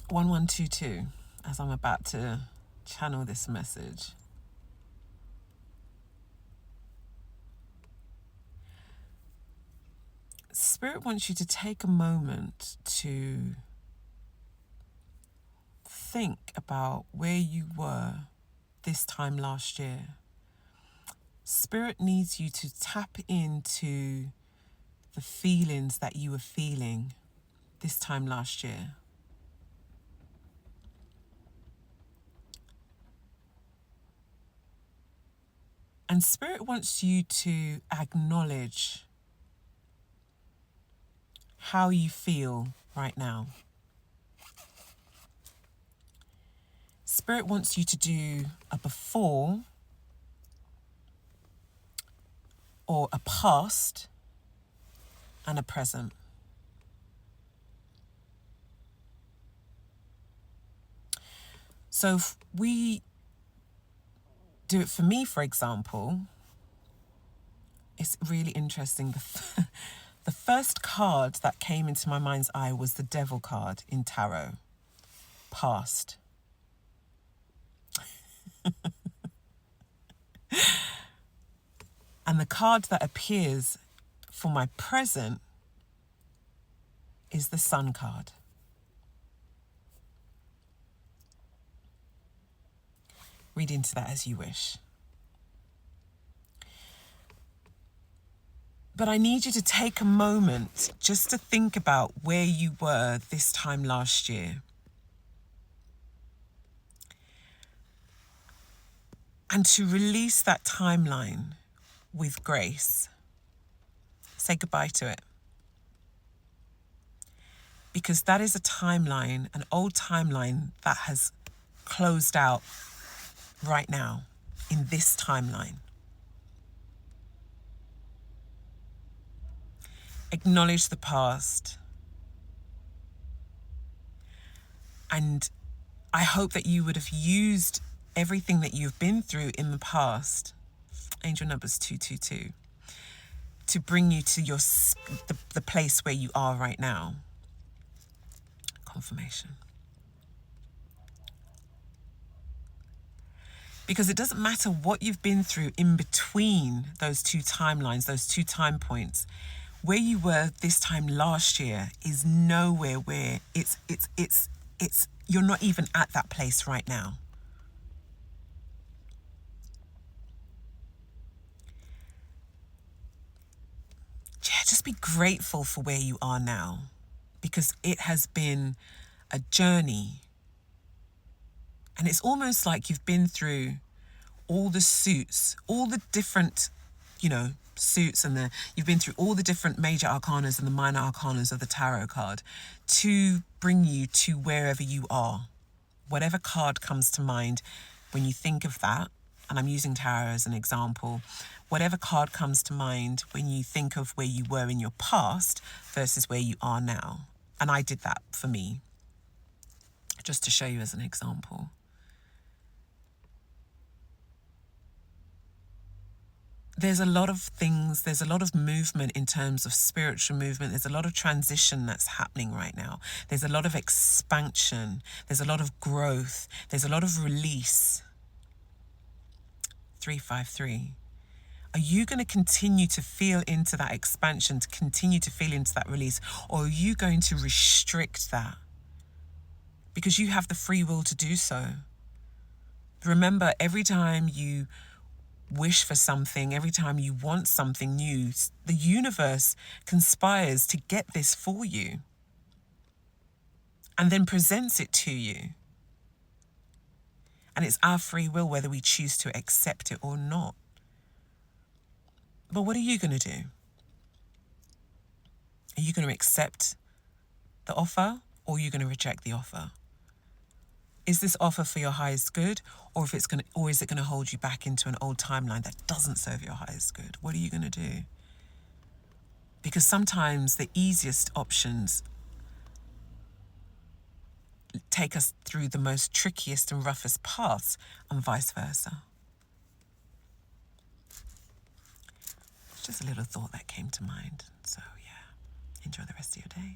1122, as I'm about to channel this message. Spirit wants you to take a moment to think about where you were this time last year. Spirit needs you to tap into the feelings that you were feeling this time last year. And Spirit wants you to acknowledge how you feel right now. Spirit wants you to do a before or a past and a present. So if we do it for me, for example, it's really interesting. The first card that came into my mind's eye was the Devil card in tarot, past. And the card that appears for my present is the Sun card. Read into that as you wish. But I need you to take a moment just to think about where you were this time last year. And to release that timeline with grace. Say goodbye to it. Because that is a timeline, an old timeline that has closed out right now in this timeline. Acknowledge the past. And I hope that you would have used everything that you've been through in the past, angel numbers 222, to bring you to the place where you are right now. Confirmation. Because it doesn't matter what you've been through in between those two timelines, those two time points. Where you were this time last year is nowhere where it's you're not even at that place right now. Yeah, just be grateful for where you are now, because it has been a journey. And it's almost like you've been through all the suits, all the different, suits, and you've been through all the different major arcanas and the minor arcanas of the tarot card to bring you to wherever you are. Whatever card comes to mind when you think of that, and I'm using tarot as an example, whatever card comes to mind when you think of where you were in your past versus where you are now. And I did that for me, just to show you as an example. There's a lot of things, there's a lot of movement in terms of spiritual movement. There's a lot of transition that's happening right now. There's a lot of expansion. There's a lot of growth. There's a lot of release. 353. Are you going to continue to feel into that expansion, to continue to feel into that release? Or are you going to restrict that? Because you have the free will to do so. Remember, every time you wish for something, every time you want something new, the universe conspires to get this for you and then presents it to you. And it's our free will whether we choose to accept it or not. But what are you going to do? Are you going to accept the offer, or are you going to reject the offer? Is this offer for your highest good, or is it going to hold you back into an old timeline that doesn't serve your highest good? What are you going to do? Because sometimes the easiest options take us through the most trickiest and roughest paths, and vice versa. It's just a little thought that came to mind. So yeah, enjoy the rest of your day.